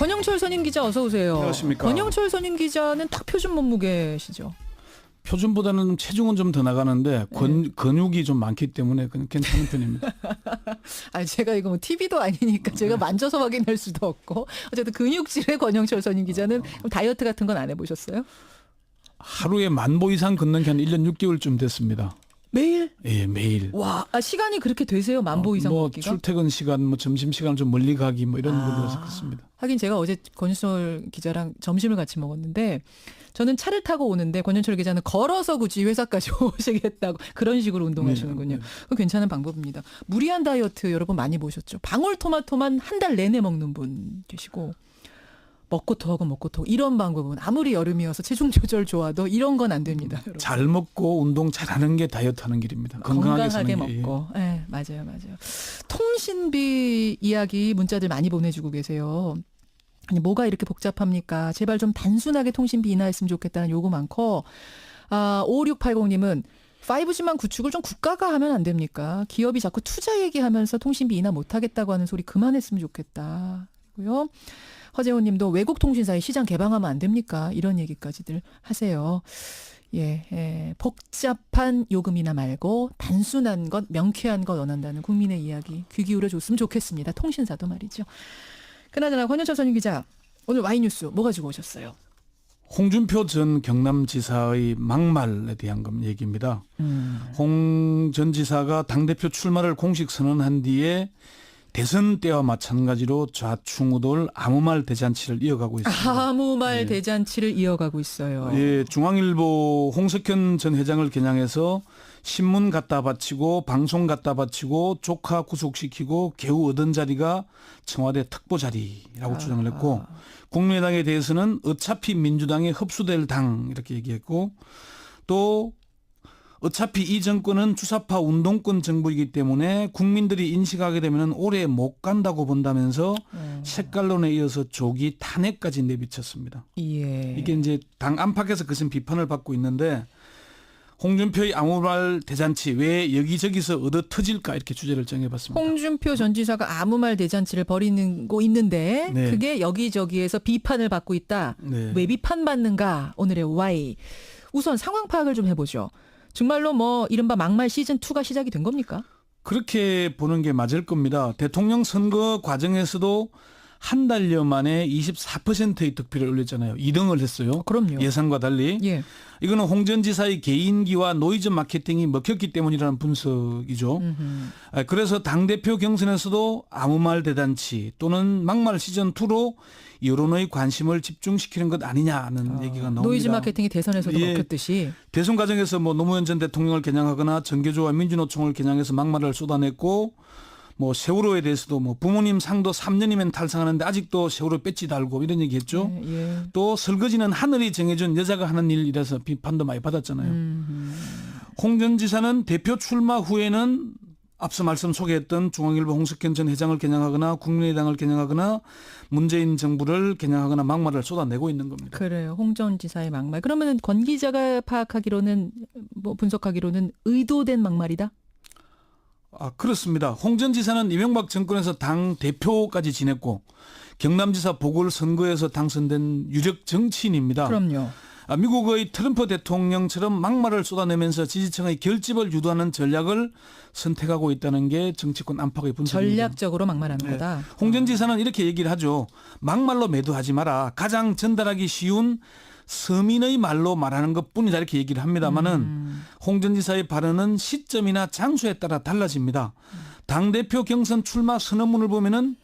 권영철 선임 기자 어서 오세요. 안녕하십니까. 권영철 선임 기자는 딱 표준 몸무게시죠? 표준보다는 체중은 좀 더 나가는데 근육이 좀 많기 때문에 그냥 괜찮은 편입니다. 아니 제가 이거 뭐 TV도 아니니까 제가 만져서 확인할 수도 없고 어쨌든 근육질의 권영철 선임 기자는 그럼 다이어트 같은 건 안 해보셨어요? 하루에 10,000보 이상 걷는 게 한 1년 6개월쯤 됐습니다. 매일? 예, 매일. 와, 시간이 그렇게 되세요? 10,000보 이상 뭐 걷기가? 출퇴근 시간, 뭐 점심 시간 좀 멀리 가기 뭐 이런 부분에서 그렇습니다. 하긴 제가 어제 권영철 기자랑 점심을 같이 먹었는데 저는 차를 타고 오는데 권영철 기자는 걸어서 굳이 회사까지 오시겠다고 그런 식으로 운동하시는군요. 네. 그거 괜찮은 방법입니다. 무리한 다이어트 여러분 많이 보셨죠? 방울토마토만 한 달 내내 먹는 분 계시고 먹고 토하고 먹고 토 이런 방법은 아무리 여름이어서 체중 조절 좋아도 이런 건 안 됩니다. 여러분. 잘 먹고 운동 잘하는 게 다이어트 하는 길입니다. 건강하게 사는 게. 먹고. 네, 맞아요. 통신비 이야기 문자들 많이 보내주고 계세요. 아니 뭐가 이렇게 복잡합니까? 제발 좀 단순하게 통신비 인하했으면 좋겠다는 요구 많고 5680님은 5G만 구축을 좀 국가가 하면 안 됩니까? 기업이 자꾸 투자 얘기하면서 통신비 인하 못하겠다고 하는 소리 그만했으면 좋겠다. 고요. 허재훈 님도 외국 통신사의 시장 개방하면 안 됩니까? 이런 얘기까지들 하세요. 예, 복잡한 요금 인하 말고 단순한 것, 명쾌한 것 원한다는 국민의 이야기 귀 기울여 줬으면 좋겠습니다. 통신사도 말이죠. 그나저나 권영철 선임 기자 오늘 와이뉴스 뭐 가지고 오셨어요? 홍준표 전 경남지사의 막말에 대한 얘기입니다. 홍 전 지사가 당대표 출마를 공식 선언한 뒤에 대선 때와 마찬가지로 좌충우돌 아무 말 대잔치를 이어가고 있습니다. 아무 말 대잔치를 이어가고 있어요. 예, 중앙일보 홍석현 전 회장을 겨냥해서 신문 갖다 바치고 방송 갖다 바치고 조카 구속시키고 겨우 얻은 자리가 청와대 특보 자리라고 주장을 했고 국민의당에 대해서는 어차피 민주당에 흡수될 당 이렇게 얘기했고 또 어차피 이 정권은 주사파 운동권 정부이기 때문에 국민들이 인식하게 되면 오래 못 간다고 본다면서 색깔론에 이어서 조기 탄핵까지 내비쳤습니다. 예. 이게 이제 당 안팎에서 그것은 비판을 받고 있는데 홍준표의 아무 말 대잔치 왜 여기저기서 얻어 터질까 이렇게 주제를 정해봤습니다. 홍준표 전 지사가 아무 말 대잔치를 벌이고 있는데 네. 그게 여기저기에서 비판을 받고 있다. 네. 왜 비판받는가? 오늘의 Y. 우선 상황 파악을 좀 해보죠. 정말로 뭐 이른바 막말 시즌2가 시작이 된 겁니까? 그렇게 보는 게 맞을 겁니다. 대통령 선거 과정에서도 한 달여 만에 24%의 득표를 올렸잖아요. 2등을 했어요. 그럼요. 예상과 달리. 예. 이거는 홍 전 지사의 개인기와 노이즈 마케팅이 먹혔기 때문이라는 분석이죠. 그래서 당대표 경선에서도 아무 말 대잔치 또는 막말 시즌2로 여론의 관심을 집중시키는 것 아니냐는 얘기가 나옵니다. 노이즈 마케팅이 대선에서도 먹혔듯이. 대선 과정에서 뭐 노무현 전 대통령을 겨냥하거나 정계조와 민주노총을 겨냥해서 막말을 쏟아냈고 뭐 세월호에 대해서도 뭐 부모님 상도 3년이면 탈상하는데 아직도 세월호 배지 달고 이런 얘기했죠. 예. 또 설거지는 하늘이 정해준 여자가 하는 일이라서 비판도 많이 받았잖아요. 홍 전 지사는 대표 출마 후에는 앞서 말씀 소개했던 중앙일보 홍석현 전 회장을 겨냥하거나 국민의당을 겨냥하거나 문재인 정부를 겨냥하거나 막말을 쏟아내고 있는 겁니다. 그래요. 홍 전 지사의 막말. 그러면 권 기자가 파악하기로는 뭐 분석하기로는 의도된 막말이다? 그렇습니다. 홍 전 지사는 이명박 정권에서 당 대표까지 지냈고 경남지사 보궐선거에서 당선된 유력 정치인입니다. 그럼요. 미국의 트럼프 대통령처럼 막말을 쏟아내면서 지지층의 결집을 유도하는 전략을 선택하고 있다는 게 정치권 안팎의 분석입니다. 전략적으로 막말하는 거다. 홍 전 지사는 이렇게 얘기를 하죠. 막말로 매도하지 마라. 가장 전달하기 쉬운 서민의 말로 말하는 것뿐이다 이렇게 얘기를 합니다마는 홍 전 지사의 발언은 시점이나 장소에 따라 달라집니다. 당대표 경선 출마 선언문을 보면은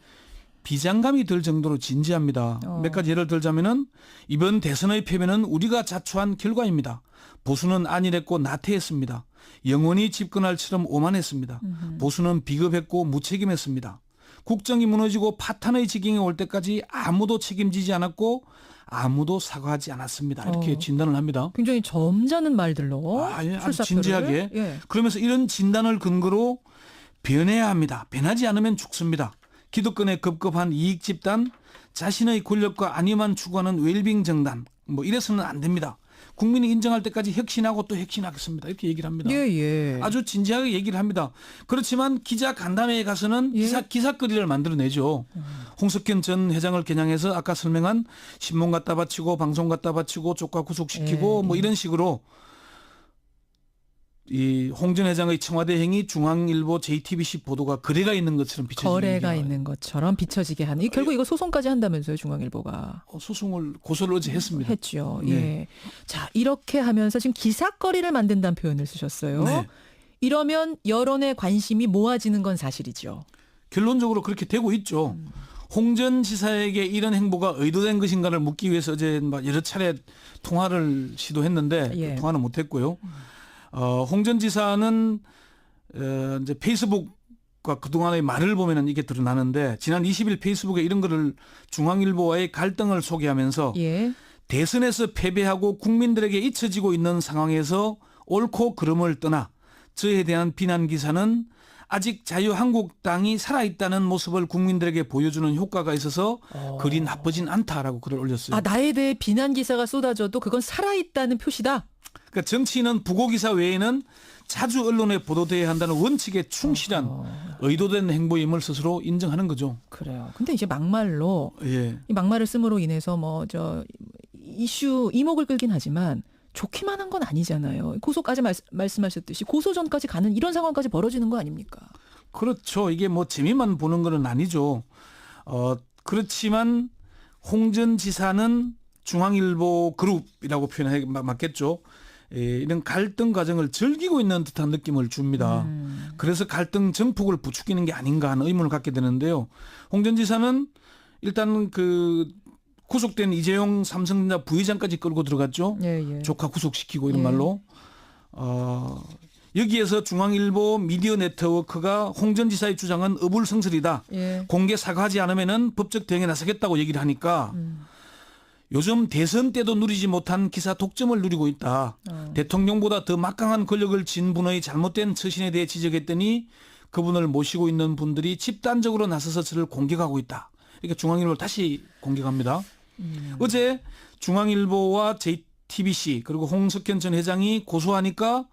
비장감이 들 정도로 진지합니다. 몇 가지 예를 들자면은 이번 대선의 패배는 우리가 자초한 결과입니다. 보수는 안일했고 나태했습니다. 영원히 집권할처럼 오만했습니다. 보수는 비겁했고 무책임했습니다. 국정이 무너지고 파탄의 지경에 올 때까지 아무도 책임지지 않았고 아무도 사과하지 않았습니다. 이렇게 진단을 합니다. 굉장히 점잖은 말들로 아주 진지하게. 예. 그러면서 이런 진단을 근거로 변해야 합니다. 변하지 않으면 죽습니다. 기득권에 급급한 이익 집단, 자신의 권력과 안위만 추구하는 웰빙 정당, 뭐 이래서는 안 됩니다. 국민이 인정할 때까지 혁신하고 또 혁신하겠습니다. 이렇게 얘기를 합니다. 예, 예. 아주 진지하게 얘기를 합니다. 그렇지만 기자 간담회에 가서는 예. 기사거리를 만들어내죠. 홍석현 전 회장을 겨냥해서 아까 설명한 신문 갖다 바치고 방송 갖다 바치고 조카 구속시키고 예. 뭐 이런 식으로 이 홍 전 회장의 청와대 행위 중앙일보 JTBC 보도가 거래가 있는 것처럼 비춰지는 거래가 얘기가 있는 것처럼 비춰지게 하는. 결국 이거 소송까지 한다면서요, 중앙일보가. 소송을 고소를 어제 했습니다. 했죠. 네. 예. 자, 이렇게 하면서 지금 기사거리를 만든다는 표현을 쓰셨어요. 네. 이러면 여론의 관심이 모아지는 건 사실이죠. 결론적으로 그렇게 되고 있죠. 홍 전 지사에게 이런 행보가 의도된 것인가를 묻기 위해서 어제 막 여러 차례 통화를 시도했는데 예. 통화는 못했고요. 홍 전 지사는 이제 페이스북과 그동안의 말을 보면은 이게 드러나는데 지난 20일 페이스북에 이런 거를 중앙일보와의 갈등을 소개하면서 예. 대선에서 패배하고 국민들에게 잊혀지고 있는 상황에서 옳고 그름을 떠나 저에 대한 비난 기사는 아직 자유한국당이 살아있다는 모습을 국민들에게 보여주는 효과가 있어서 글이 나쁘진 않다라고 글을 올렸어요. 아, 나에 대해 비난 기사가 쏟아져도 그건 살아있다는 표시다. 그러니까 정치인은 부고 기사 외에는 자주 언론에 보도돼야 한다는 원칙에 충실한 의도된 행보임을 스스로 인정하는 거죠. 그래요. 근데 이제 막말로 예. 이 막말을 씀으로 인해서 뭐 저 이슈 이목을 끌긴 하지만 좋기만 한 건 아니잖아요. 고소까지 말씀하셨듯이 고소전까지 가는 이런 상황까지 벌어지는 거 아닙니까? 그렇죠. 이게 뭐 재미만 보는 건 아니죠. 그렇지만 홍 전 지사는 중앙일보 그룹이라고 표현해 맞겠죠. 이런 갈등 과정을 즐기고 있는 듯한 느낌을 줍니다. 그래서 갈등 정폭을 부추기는 게 아닌가 하는 의문을 갖게 되는데요. 홍 전 지사는 일단 그 구속된 이재용 삼성전자 부회장까지 끌고 들어갔죠. 예, 예. 조카 구속시키고 이런 예. 말로. 여기에서 중앙일보 미디어 네트워크가 홍 전 지사의 주장은 어불성설이다. 예. 공개 사과하지 않으면은 법적 대응에 나서겠다고 얘기를 하니까 요즘 대선 때도 누리지 못한 기사 독점을 누리고 있다. 대통령보다 더 막강한 권력을 쥔 분의 잘못된 처신에 대해 지적했더니 그분을 모시고 있는 분들이 집단적으로 나서서 저를 공격하고 있다. 그러니까 중앙일보를 다시 공격합니다. 어제 중앙일보와 JTBC 그리고 홍석현 전 회장이 고소하니까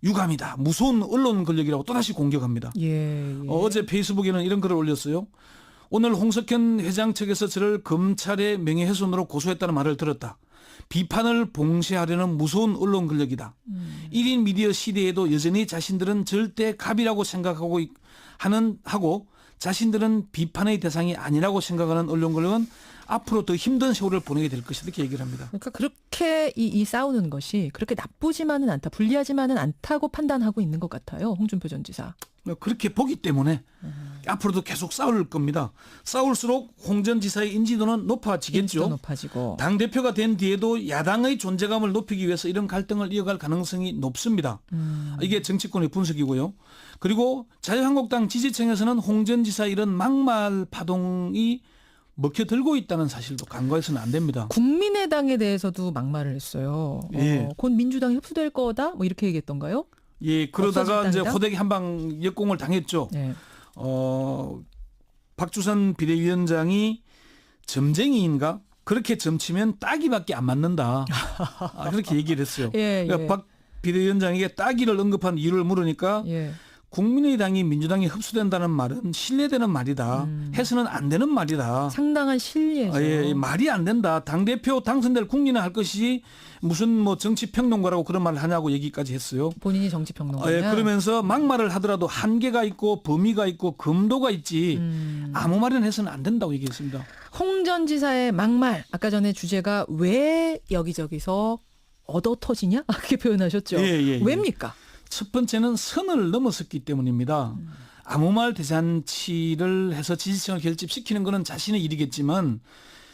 유감이다. 무서운 언론 권력이라고 또다시 공격합니다. 예, 예. 어제 페이스북에는 이런 글을 올렸어요. 오늘 홍석현 회장 측에서 저를 검찰의 명예훼손으로 고소했다는 말을 들었다. 비판을 봉쇄하려는 무서운 언론 권력이다. 1인 미디어 시대에도 여전히 자신들은 절대 갑이라고 생각하고 하고 자신들은 비판의 대상이 아니라고 생각하는 언론 권력은 앞으로 더 힘든 세월을 보내게 될 것이다. 이렇게 얘기를 합니다. 그러니까 그렇게 이 싸우는 것이 그렇게 나쁘지만은 않다, 불리하지만은 않다고 판단하고 있는 것 같아요. 홍준표 전 지사. 그렇게 보기 때문에 앞으로도 계속 싸울 겁니다. 싸울수록 홍 전 지사의 인지도는 높아지겠죠. 인지도 높아지고. 당대표가 된 뒤에도 야당의 존재감을 높이기 위해서 이런 갈등을 이어갈 가능성이 높습니다. 이게 정치권의 분석이고요. 그리고 자유한국당 지지층에서는 홍 전 지사 이런 막말 파동이 먹혀들고 있다는 사실도 간과해서는 안 됩니다. 국민의당에 대해서도 막말을 했어요. 예. 곧 민주당이 흡수될 거다? 뭐 이렇게 얘기했던가요? 예, 그러다가 없어질 이제 당이다? 호되게 한 방 역공을 당했죠. 네. 박주선 비대위원장이 점쟁이인가? 그렇게 점치면 따기밖에 안 맞는다. 그렇게 얘기를 했어요. 예, 그러니까 예. 박 비대위원장에게 따기를 언급한 이유를 물으니까 예. 국민의당이 민주당에 흡수된다는 말은 신뢰되는 말이다. 해서는 안 되는 말이다. 상당한 신뢰죠. 예, 말이 안 된다. 당대표 당선될 국민은 할 것이지 무슨 뭐 정치평론가라고 그런 말을 하냐고 얘기까지 했어요. 본인이 정치평론가냐? 예, 그러면서 막말을 하더라도 한계가 있고 범위가 있고 금도가 있지 아무 말이나 해서는 안 된다고 얘기했습니다. 홍 전 지사의 막말, 아까 전에 주제가 왜 여기저기서 얻어 터지냐? 이렇게 표현하셨죠. 예, 예, 예. 왜입니까? 첫 번째는 선을 넘었었기 때문입니다. 아무 말 대잔치를 해서 지지층을 결집시키는 것은 자신의 일이겠지만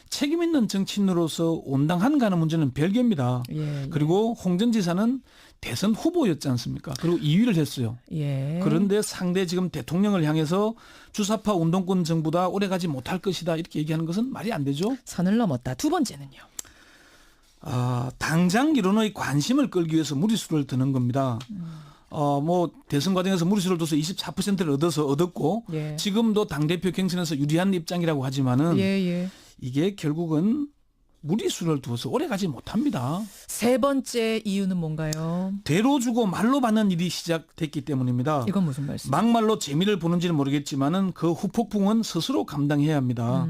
책임 있는 정치인으로서 온당한가 하는 문제는 별개입니다. 예, 그리고 홍 전 지사는 대선 후보였지 않습니까? 그리고 2위를 했어요. 예. 그런데 상대 지금 대통령을 향해서 주사파 운동권 정부다 오래가지 못할 것이다 이렇게 얘기하는 것은 말이 안 되죠. 선을 넘었다. 두 번째는요. 당장 이론의 관심을 끌기 위해서 무리수를 드는 겁니다. 뭐 대선 과정에서 무리수를 둬서 24%를 얻었고 예. 지금도 당대표 경선에서 유리한 입장이라고 하지만은 예, 예. 이게 결국은 무리수를 두어서 오래가지 못합니다. 세 번째 이유는 뭔가요? 대로 주고 말로 받는 일이 시작됐기 때문입니다. 이건 무슨 말씀? 막말로 재미를 보는지는 모르겠지만은 그 후폭풍은 스스로 감당해야 합니다.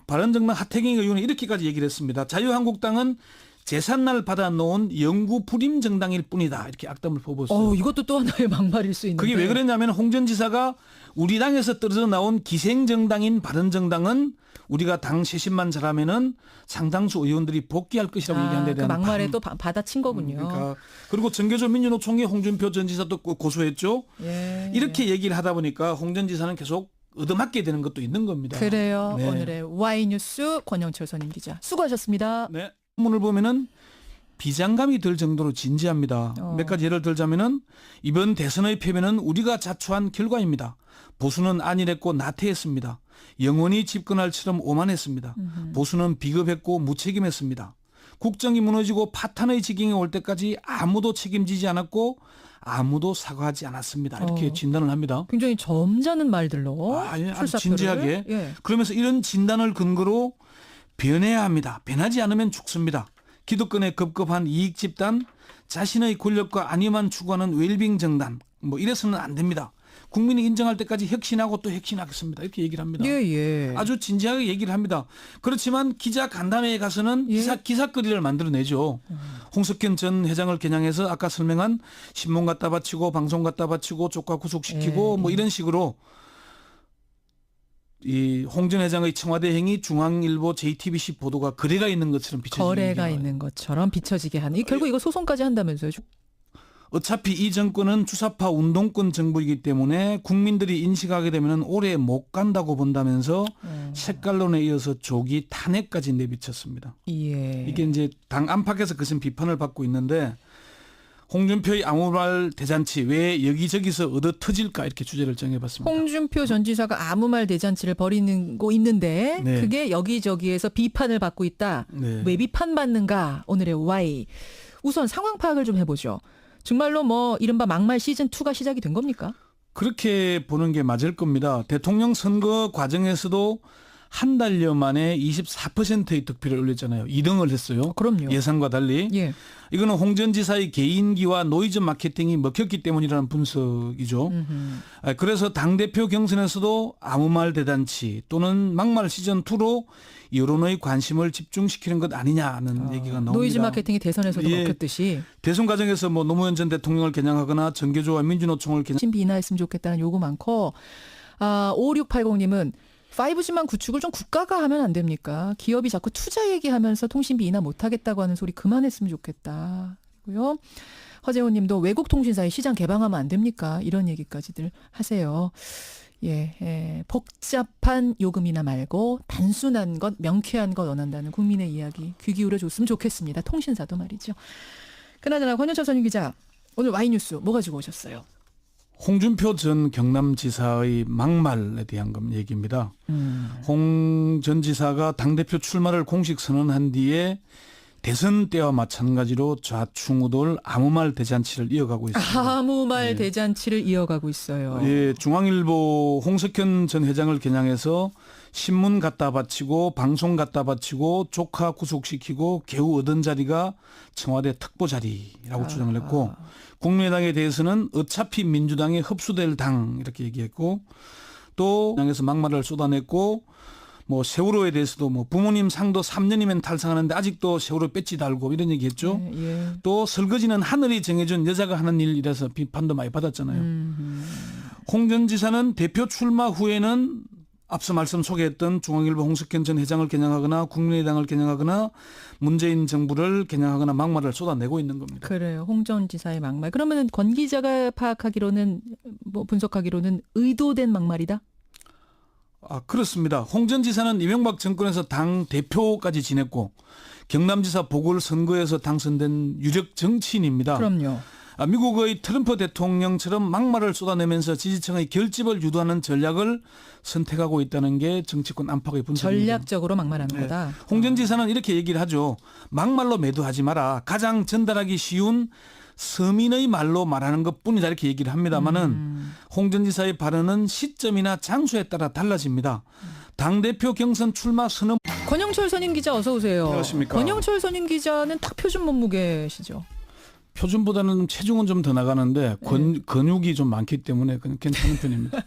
바른정당 하태경 의원은 이렇게까지 얘기를 했습니다. 자유한국당은 재산날 받아놓은 영구 불임 정당일 뿐이다. 이렇게 악담을 퍼부었어요. 이것도 또 하나의 막말일 수 있는데. 그게 왜 그랬냐면 홍 전 지사가 우리 당에서 떨어져 나온 기생정당인 바른정당은 우리가 당 쇄신만 잘하면은 상당수 의원들이 복귀할 것이라고 얘기한 데 그 대한 막말에 또 받아친 거군요. 그러니까 그리고 정계조 민주노총의 홍준표 전 지사도 고소했죠. 예. 이렇게 얘기를 하다 보니까 홍 전 지사는 계속 얻어맞게 되는 것도 있는 겁니다. 그래요. 네. 오늘의 Y뉴스 권영철 선임 기자 수고하셨습니다. 네. 문을 보면은 비장감이 들 정도로 진지합니다. 몇 가지 예를 들자면은 이번 대선의 패배는 우리가 자초한 결과입니다. 보수는 안일했고 나태했습니다. 영원히 집권할처럼 오만했습니다. 보수는 비겁했고 무책임했습니다. 국정이 무너지고 파탄의 지경에 올 때까지 아무도 책임지지 않았고 아무도 사과하지 않았습니다. 이렇게 진단을 합니다. 굉장히 점잖은 말들로 아주 출사표를. 진지하게. 예. 그러면서 이런 진단을 근거로 변해야 합니다. 변하지 않으면 죽습니다. 기득권에 급급한 이익 집단, 자신의 권력과 안위만 추구하는 웰빙 정당, 뭐 이래서는 안 됩니다. 국민이 인정할 때까지 혁신하고 또 혁신하겠습니다. 이렇게 얘기를 합니다. 예. 아주 진지하게 얘기를 합니다. 그렇지만 기자 간담회에 가서는 기사거리를 만들어내죠. 홍석현 전 회장을 겨냥해서 아까 설명한 신문 갖다 바치고 방송 갖다 바치고 조카 구속시키고 뭐 이런 식으로 이 홍 전 회장의 청와대 행위 중앙일보 JTBC 보도가 거래가 있는 것처럼 비춰지는 거래가 있는 것처럼 비춰지게 하는. 결국 이거 소송까지 한다면서요. 어차피 이 정권은 주사파 운동권 정부이기 때문에 국민들이 인식하게 되면 오래 못 간다고 본다면서 색깔론에 이어서 조기 탄핵까지 내비쳤습니다. 예. 이게 이제 당 안팎에서 그것은 비판을 받고 있는데 홍준표의 아무 말 대잔치 왜 여기저기서 얻어 터질까 이렇게 주제를 정해봤습니다. 홍준표 전 지사가 아무 말 대잔치를 벌이고 있는데 네. 그게 여기저기에서 비판을 받고 있다. 네. 왜 비판받는가? 오늘의 Y. 우선 상황 파악을 좀 해보죠. 정말로 뭐 이른바 막말 시즌2가 시작이 된 겁니까? 그렇게 보는 게 맞을 겁니다. 대통령 선거 과정에서도 한 달여 만에 24%의 득표를 올렸잖아요. 2등을 했어요. 그럼요. 예상과 달리. 예. 이거는 홍 전 지사의 개인기와 노이즈 마케팅이 먹혔기 때문이라는 분석이죠. 그래서 당대표 경선에서도 아무 말 대잔치 또는 막말 시즌2로 여론의 관심을 집중시키는 것 아니냐는 얘기가 나옵니다. 노이즈 마케팅이 대선에서도 먹혔듯이. 대선 과정에서 뭐 노무현 전 대통령을 겨냥하거나 정계조와 민주노총을 겨냥 신비 인하했으면 좋겠다는 요구 많고 5680님은 5G만 구축을 좀 국가가 하면 안 됩니까? 기업이 자꾸 투자 얘기하면서 통신비 인하 못하겠다고 하는 소리 그만했으면 좋겠다. 그리고요. 허재호 님도 외국 통신사의 시장 개방하면 안 됩니까? 이런 얘기까지들 하세요. 예, 복잡한 요금 인하 말고 단순한 것, 명쾌한 것 원한다는 국민의 이야기 귀 기울여 줬으면 좋겠습니다. 통신사도 말이죠. 그나저나 권영철 선임 기자, 오늘 Y뉴스 뭐 가지고 오셨어요? 홍준표 전 경남지사의 막말에 대한 얘기입니다. 홍 전 지사가 당대표 출마를 공식 선언한 뒤에 대선 때와 마찬가지로 좌충우돌 아무 말 대잔치를 이어가고 있습니다. 아무 말 대잔치를 이어가고 있어요. 예, 중앙일보 홍석현 전 회장을 겨냥해서 신문 갖다 바치고 방송 갖다 바치고 조카 구속시키고 겨우 얻은 자리가 청와대 특보 자리라고 주장을 했고 국민의당에 대해서는 어차피 민주당에 흡수될 당 이렇게 얘기했고 또 당에서 막말을 쏟아냈고 뭐 세월호에 대해서도 뭐 부모님 상도 3년이면 탈상하는데 아직도 세월호 배지 달고 이런 얘기했죠. 예. 또 설거지는 하늘이 정해준 여자가 하는 일이라서 비판도 많이 받았잖아요. 홍 전 지사는 대표 출마 후에는 앞서 말씀 소개했던 중앙일보 홍석현 전 회장을 겨냥하거나 국민의당을 겨냥하거나 문재인 정부를 겨냥하거나 막말을 쏟아내고 있는 겁니다. 그래요. 홍 전 지사의 막말. 그러면 권 기자가 파악하기로는 뭐 분석하기로는 의도된 막말이다? 그렇습니다. 홍 전 지사는 이명박 정권에서 당 대표까지 지냈고 경남지사 보궐선거에서 당선된 유력 정치인입니다. 그럼요. 미국의 트럼프 대통령처럼 막말을 쏟아내면서 지지층의 결집을 유도하는 전략을 선택하고 있다는 게 정치권 안팎의 분석입니다. 전략적으로 막말하는 거다. 홍 전 지사는 이렇게 얘기를 하죠. 막말로 매도하지 마라. 가장 전달하기 쉬운 서민의 말로 말하는 것뿐이다 이렇게 얘기를 합니다마는 홍 전 지사의 발언은 시점이나 장소에 따라 달라집니다. 당대표 경선 출마 선언. 권영철 선임 기자 어서 오세요. 안녕하십니까. 권영철 선임 기자는 딱 표준 몸무게시죠. 표준보다는 체중은 좀 더 나가는데 근육이 좀 많기 때문에 그냥 괜찮은 편입니다.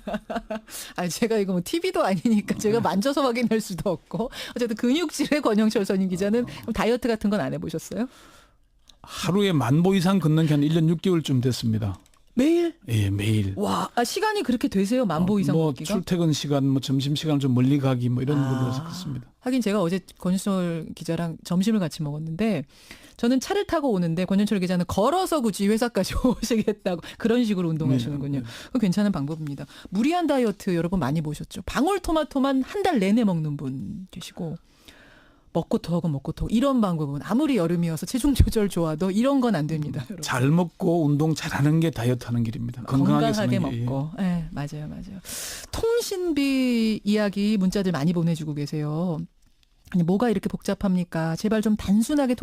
아니 제가 이거 뭐 TV도 아니니까 제가 만져서 확인할 수도 없고 어쨌든 근육질의 권영철 선임 기자는 그럼 다이어트 같은 건 안 해보셨어요? 하루에 10,000보 이상 걷는 게 한 1년 6개월쯤 됐습니다. 매일? 예, 매일. 와, 시간이 그렇게 되세요? 10,000보 이상 뭐 걷기가? 출퇴근 시간, 뭐 점심 시간 좀 멀리 가기 뭐 이런 걸로서 그렇습니다. 하긴 제가 어제 권영철 기자랑 점심을 같이 먹었는데 저는 차를 타고 오는데 권영철 기자는 걸어서 굳이 회사까지 오시겠다고 그런 식으로 운동하시는군요. 네. 그거 괜찮은 방법입니다. 무리한 다이어트 여러분 많이 보셨죠? 방울토마토만 한 달 내내 먹는 분 계시고 먹고 토하고 먹고 토 이런 방법은 아무리 여름이어서 체중 조절 좋아도 이런 건 안 됩니다. 여러분. 잘 먹고 운동 잘하는 게 다이어트 하는 길입니다. 건강하게 건강하게 사는 게. 먹고. 네, 맞아요. 통신비 이야기 문자들 많이 보내주고 계세요. 아니 뭐가 이렇게 복잡합니까? 제발 좀 단순하게